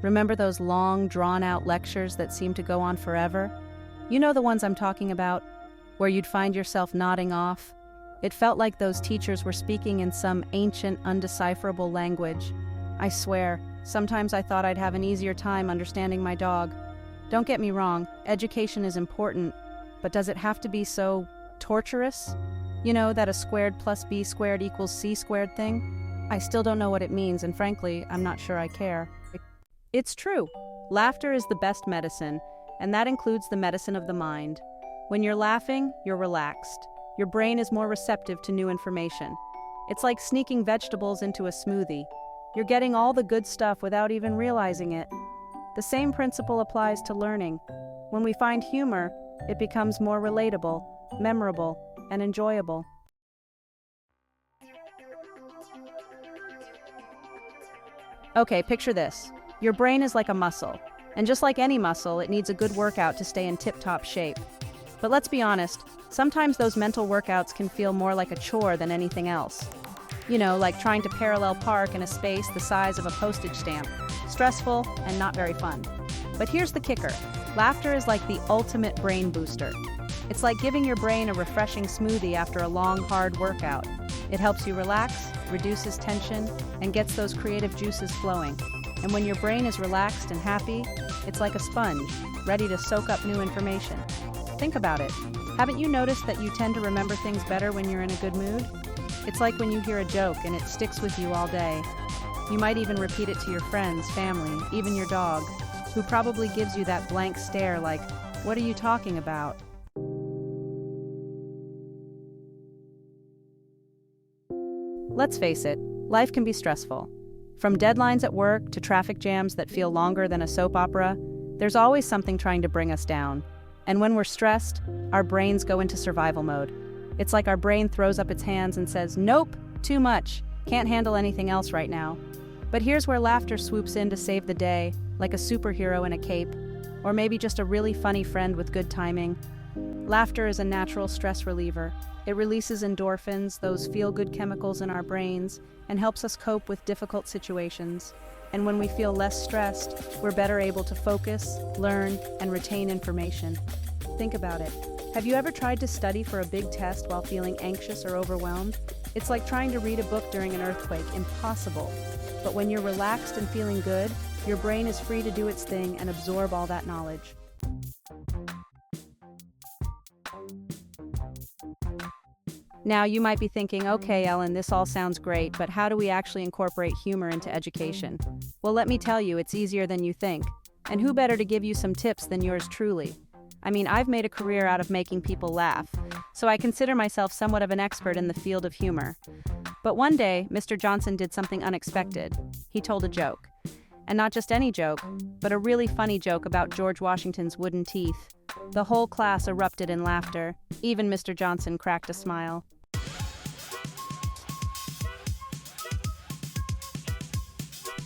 Remember those long, drawn-out lectures that seemed to go on forever? You know the ones I'm talking about, where you'd find yourself nodding off. It felt like those teachers were speaking in some ancient, undecipherable language. I swear, sometimes I thought I'd have an easier time understanding my dog. Don't get me wrong, education is important, but does it have to be so torturous? You know, that a squared plus b squared equals c squared thing? I still don't know what it means, and frankly, I'm not sure I care. It's true. Laughter is the best medicine, and that includes the medicine of the mind. When you're laughing, you're relaxed. Your brain is more receptive to new information. It's like sneaking vegetables into a smoothie. You're getting all the good stuff without even realizing it. The same principle applies to learning. When we find humor, it becomes more relatable, memorable, and enjoyable. Okay, picture this. Your brain is like a muscle, and just like any muscle, it needs a good workout to stay in tip-top shape. But let's be honest, sometimes those mental workouts can feel more like a chore than anything else. You know, like trying to parallel park in a space the size of a postage stamp. Stressful and not very fun. But here's the kicker. Laughter is like the ultimate brain booster. It's like giving your brain a refreshing smoothie after a long, hard workout. It helps you relax, reduces tension, and gets those creative juices flowing. And when your brain is relaxed and happy, it's like a sponge, ready to soak up new information. Think about it. Haven't you noticed that you tend to remember things better when you're in a good mood? It's like when you hear a joke and it sticks with you all day. You might even repeat it to your friends, family, even your dog, who probably gives you that blank stare like, "What are you talking about?" Let's face it, life can be stressful. From deadlines at work to traffic jams that feel longer than a soap opera, there's always something trying to bring us down. And when we're stressed, our brains go into survival mode. It's like our brain throws up its hands and says, "Nope, too much, can't handle anything else right now." But here's where laughter swoops in to save the day, like a superhero in a cape, or maybe just a really funny friend with good timing. Laughter is a natural stress reliever. It releases endorphins, those feel-good chemicals in our brains, and helps us cope with difficult situations. And when we feel less stressed, we're better able to focus, learn, and retain information. Think about it. Have you ever tried to study for a big test while feeling anxious or overwhelmed? It's like trying to read a book during an earthquake. Impossible. But when you're relaxed and feeling good, your brain is free to do its thing and absorb all that knowledge. Now, you might be thinking, okay, Ellen, this all sounds great, but how do we actually incorporate humor into education? Well, let me tell you, it's easier than you think. And who better to give you some tips than yours truly? I mean, I've made a career out of making people laugh, so I consider myself somewhat of an expert in the field of humor. But one day, Mr. Johnson did something unexpected. He told a joke. And not just any joke, but a really funny joke about George Washington's wooden teeth. The whole class erupted in laughter. Even Mr. Johnson cracked a smile.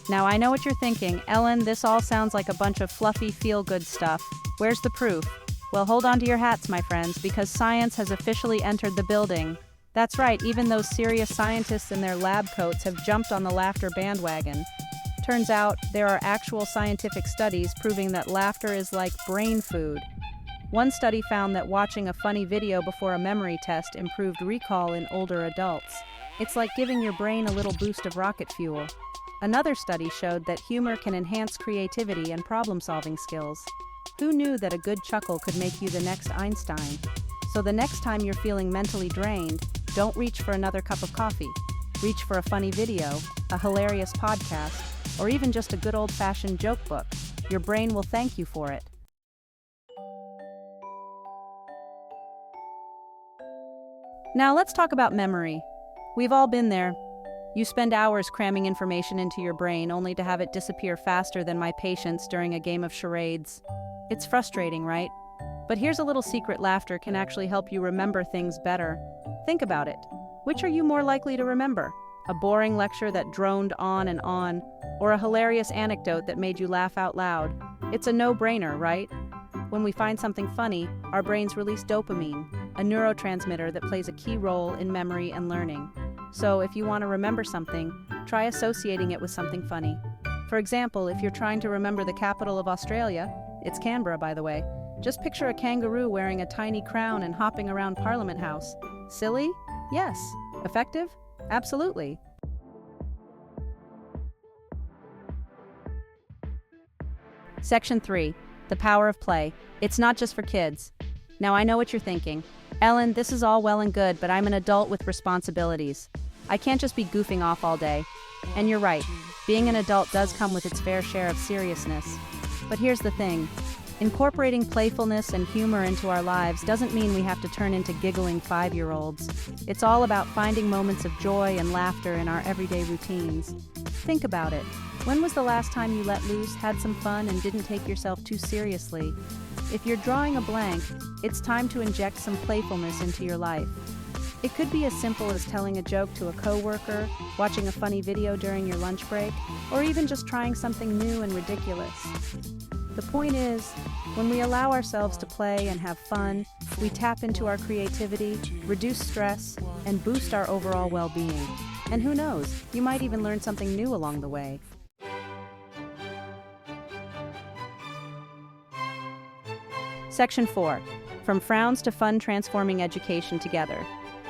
Now, I know what you're thinking. Ellen, this all sounds like a bunch of fluffy, feel-good stuff. Where's the proof? Well, hold on to your hats, my friends, because science has officially entered the building. That's right, even those serious scientists in their lab coats have jumped on the laughter bandwagon. Turns out, there are actual scientific studies proving that laughter is like brain food. One study found that watching a funny video before a memory test improved recall in older adults. It's like giving your brain a little boost of rocket fuel. Another study showed that humor can enhance creativity and problem-solving skills. Who knew that a good chuckle could make you the next Einstein? So the next time you're feeling mentally drained, don't reach for another cup of coffee. Reach for a funny video, a hilarious podcast, or even just a good old-fashioned joke book. Your brain will thank you for it. Now let's talk about memory. We've all been there. You spend hours cramming information into your brain only to have it disappear faster than my patience during a game of charades. It's frustrating, right? But here's a little secret: laughter can actually help you remember things better. Think about it. Which are you more likely to remember? A boring lecture that droned on, or a hilarious anecdote that made you laugh out loud? It's a no-brainer, right? When we find something funny, our brains release dopamine, a neurotransmitter that plays a key role in memory and learning. So if you want to remember something, try associating it with something funny. For example, if you're trying to remember the capital of Australia, it's Canberra, by the way, just picture a kangaroo wearing a tiny crown and hopping around Parliament House. Silly? Yes. Effective? Absolutely. Section 3. The power of play. It's not just for kids. Now I know what you're thinking. Ellen, this is all well and good, but I'm an adult with responsibilities. I can't just be goofing off all day. And you're right. Being an adult does come with its fair share of seriousness. But here's the thing. Incorporating playfulness and humor into our lives doesn't mean we have to turn into giggling 5-year-olds. It's all about finding moments of joy and laughter in our everyday routines. Think about it. When was the last time you let loose, had some fun, and didn't take yourself too seriously? If you're drawing a blank, it's time to inject some playfulness into your life. It could be as simple as telling a joke to a coworker, watching a funny video during your lunch break, or even just trying something new and ridiculous. The point is, when we allow ourselves to play and have fun, we tap into our creativity, reduce stress, and boost our overall well-being. And who knows, you might even learn something new along the way. Section 4. From frowns to fun, transforming education together.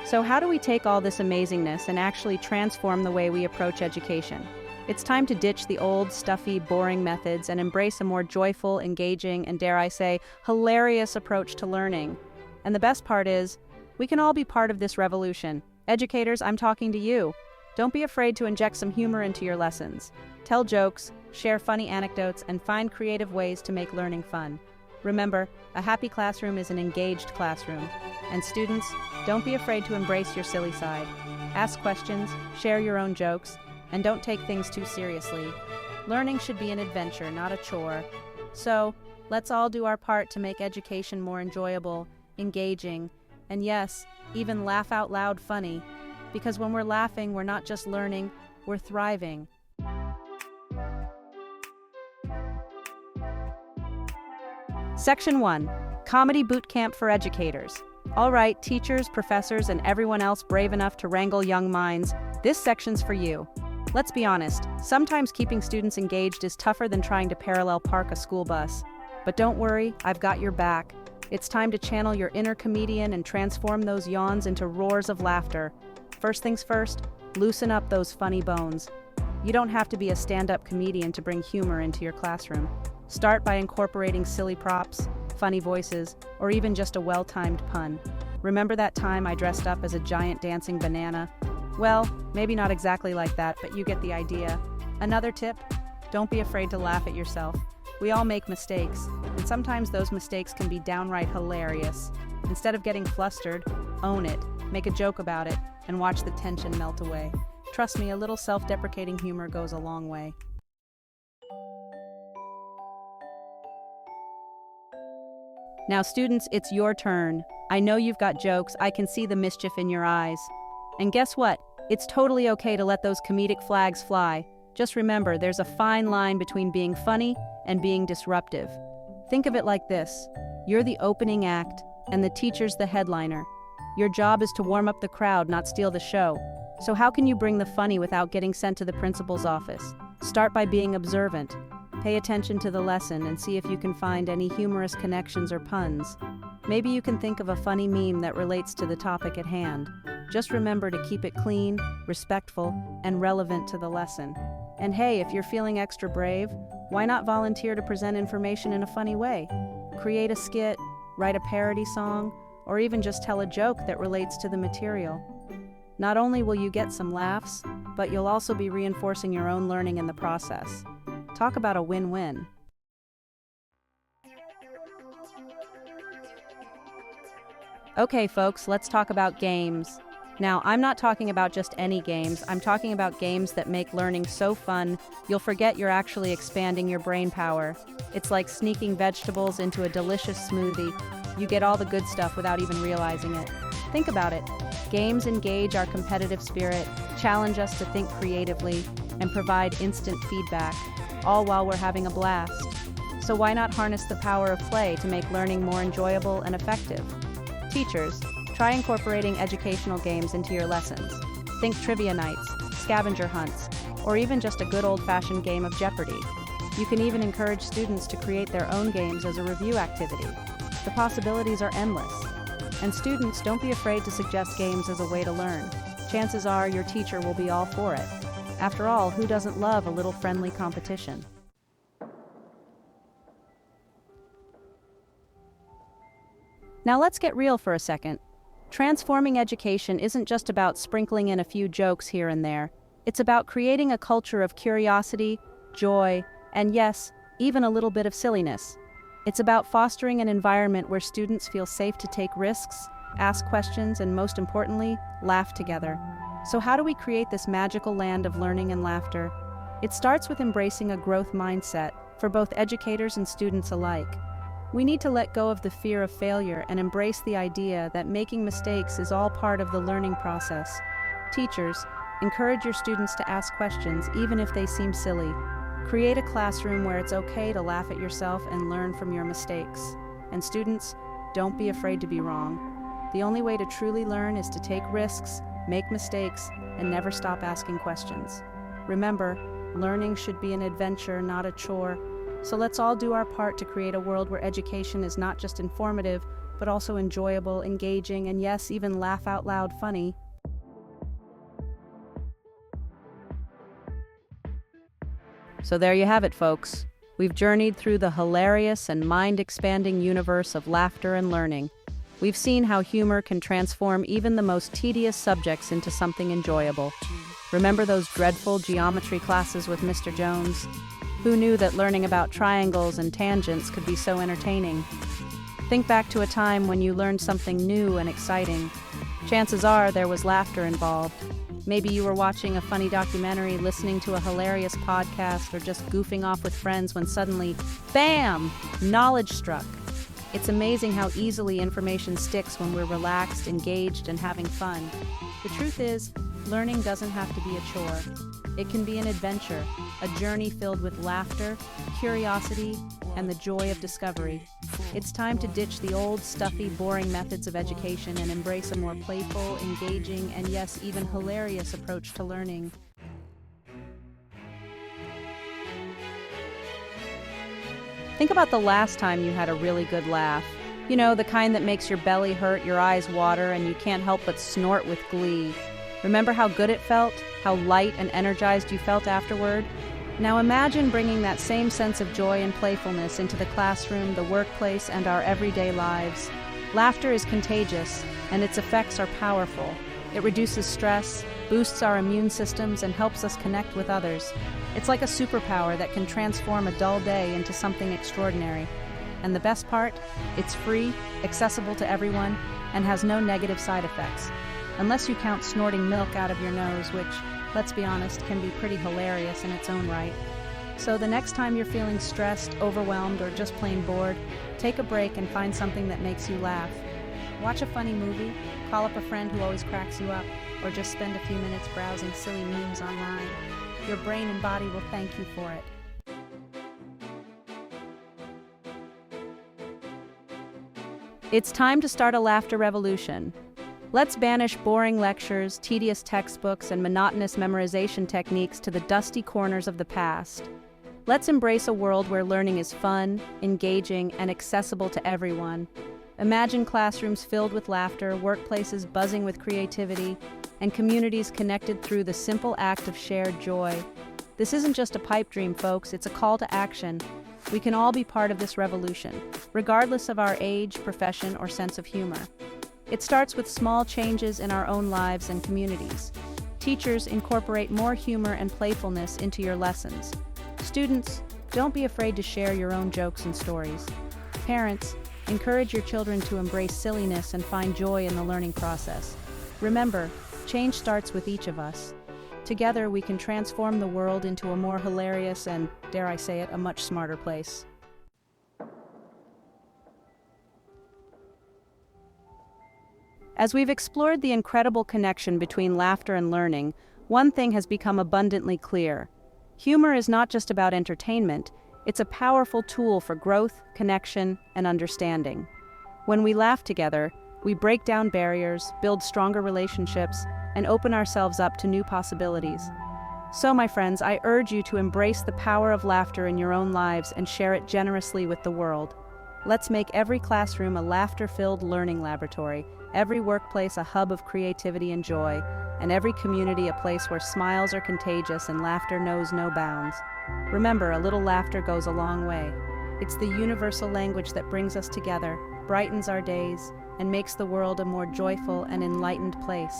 So how do we take all this amazingness and actually transform the way we approach education? It's time to ditch the old, stuffy, boring methods and embrace a more joyful, engaging, and dare I say, hilarious approach to learning. And the best part is, we can all be part of this revolution. Educators, I'm talking to you. Don't be afraid to inject some humor into your lessons. Tell jokes, share funny anecdotes, and find creative ways to make learning fun. Remember, a happy classroom is an engaged classroom. And students, don't be afraid to embrace your silly side. Ask questions, share your own jokes, and don't take things too seriously. Learning should be an adventure, not a chore. So, let's all do our part to make education more enjoyable, engaging, and yes, even laugh out loud funny. Because when we're laughing, we're not just learning, we're thriving. Section 1. Comedy Boot Camp for Educators. All right, teachers, professors, and everyone else brave enough to wrangle young minds, this section's for you. Let's be honest, sometimes keeping students engaged is tougher than trying to parallel park a school bus. But don't worry, I've got your back. It's time to channel your inner comedian and transform those yawns into roars of laughter. First things first, loosen up those funny bones. You don't have to be a stand-up comedian to bring humor into your classroom. Start by incorporating silly props, funny voices, or even just a well-timed pun. Remember that time I dressed up as a giant dancing banana? Well, maybe not exactly like that, but you get the idea. Another tip, don't be afraid to laugh at yourself. We all make mistakes, and sometimes those mistakes can be downright hilarious. Instead of getting flustered, own it, make a joke about it, and watch the tension melt away. Trust me, a little self-deprecating humor goes a long way. Now students, it's your turn. I know you've got jokes, I can see the mischief in your eyes. And guess what? It's totally okay to let those comedic flags fly. Just remember, there's a fine line between being funny and being disruptive. Think of it like this. You're the opening act, and the teacher's the headliner. Your job is to warm up the crowd, not steal the show. So how can you bring the funny without getting sent to the principal's office? Start by being observant. Pay attention to the lesson and see if you can find any humorous connections or puns. Maybe you can think of a funny meme that relates to the topic at hand. Just remember to keep it clean, respectful, and relevant to the lesson. And hey, if you're feeling extra brave, why not volunteer to present information in a funny way? Create a skit, write a parody song, or even just tell a joke that relates to the material. Not only will you get some laughs, but you'll also be reinforcing your own learning in the process. Talk about a win-win. Okay, folks, let's talk about games. Now, I'm not talking about just any games. I'm talking about games that make learning so fun, you'll forget you're actually expanding your brain power. It's like sneaking vegetables into a delicious smoothie. You get all the good stuff without even realizing it. Think about it. Games engage our competitive spirit, challenge us to think creatively, and provide instant feedback, all while we're having a blast. So why not harness the power of play to make learning more enjoyable and effective? Teachers, try incorporating educational games into your lessons. Think trivia nights, scavenger hunts, or even just a good old-fashioned game of Jeopardy! You can even encourage students to create their own games as a review activity. The possibilities are endless. And students, don't be afraid to suggest games as a way to learn. Chances are your teacher will be all for it. After all, who doesn't love a little friendly competition? Now let's get real for a second. Transforming education isn't just about sprinkling in a few jokes here and there. It's about creating a culture of curiosity, joy, and yes, even a little bit of silliness. It's about fostering an environment where students feel safe to take risks, ask questions, and most importantly, laugh together. So how do we create this magical land of learning and laughter? It starts with embracing a growth mindset for both educators and students alike. We need to let go of the fear of failure and embrace the idea that making mistakes is all part of the learning process. Teachers, encourage your students to ask questions even if they seem silly. Create a classroom where it's okay to laugh at yourself and learn from your mistakes. And students, don't be afraid to be wrong. The only way to truly learn is to take risks, make mistakes, and never stop asking questions. Remember, learning should be an adventure, not a chore. So let's all do our part to create a world where education is not just informative, but also enjoyable, engaging, and yes, even laugh out loud funny. So there you have it, folks. We've journeyed through the hilarious and mind-expanding universe of laughter and learning. We've seen how humor can transform even the most tedious subjects into something enjoyable. Remember those dreadful geometry classes with Mr. Jones? Who knew that learning about triangles and tangents could be so entertaining? Think back to a time when you learned something new and exciting. Chances are there was laughter involved. Maybe you were watching a funny documentary, listening to a hilarious podcast, or just goofing off with friends when suddenly, bam! Knowledge struck. It's amazing how easily information sticks when we're relaxed, engaged, and having fun. The truth is, learning doesn't have to be a chore. It can be an adventure, a journey filled with laughter, curiosity, and the joy of discovery. It's time to ditch the old, stuffy, boring methods of education and embrace a more playful, engaging, and yes, even hilarious approach to learning. Think about the last time you had a really good laugh. You know, the kind that makes your belly hurt, your eyes water, and you can't help but snort with glee. Remember how good it felt? How light and energized you felt afterward? Now imagine bringing that same sense of joy and playfulness into the classroom, the workplace, and our everyday lives. Laughter is contagious, and its effects are powerful. It reduces stress, boosts our immune systems, and helps us connect with others. It's like a superpower that can transform a dull day into something extraordinary. And the best part? It's free, accessible to everyone, and has no negative side effects. Unless you count snorting milk out of your nose, which, let's be honest, can be pretty hilarious in its own right. So the next time you're feeling stressed, overwhelmed, or just plain bored, take a break and find something that makes you laugh. Watch a funny movie, call up a friend who always cracks you up, or just spend a few minutes browsing silly memes online. Your brain and body will thank you for it. It's time to start a laughter revolution. Let's banish boring lectures, tedious textbooks, and monotonous memorization techniques to the dusty corners of the past. Let's embrace a world where learning is fun, engaging, and accessible to everyone. Imagine classrooms filled with laughter, workplaces buzzing with creativity, and communities connected through the simple act of shared joy. This isn't just a pipe dream, folks, it's a call to action. We can all be part of this revolution, regardless of our age, profession, or sense of humor. It starts with small changes in our own lives and communities. Teachers, incorporate more humor and playfulness into your lessons. Students, don't be afraid to share your own jokes and stories. Parents, encourage your children to embrace silliness and find joy in the learning process. Remember, change starts with each of us. Together, we can transform the world into a more hilarious and, dare I say it, a much smarter place. As we've explored the incredible connection between laughter and learning, one thing has become abundantly clear. Humor is not just about entertainment, it's a powerful tool for growth, connection, and understanding. When we laugh together, we break down barriers, build stronger relationships, and open ourselves up to new possibilities. So, my friends, I urge you to embrace the power of laughter in your own lives and share it generously with the world. Let's make every classroom a laughter-filled learning laboratory, every workplace a hub of creativity and joy, and every community a place where smiles are contagious and laughter knows no bounds. Remember, a little laughter goes a long way. It's the universal language that brings us together, brightens our days, and makes the world a more joyful and enlightened place.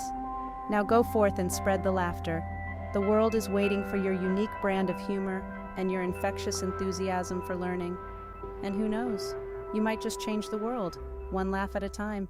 Now go forth and spread the laughter. The world is waiting for your unique brand of humor and your infectious enthusiasm for learning. And who knows, you might just change the world, one laugh at a time.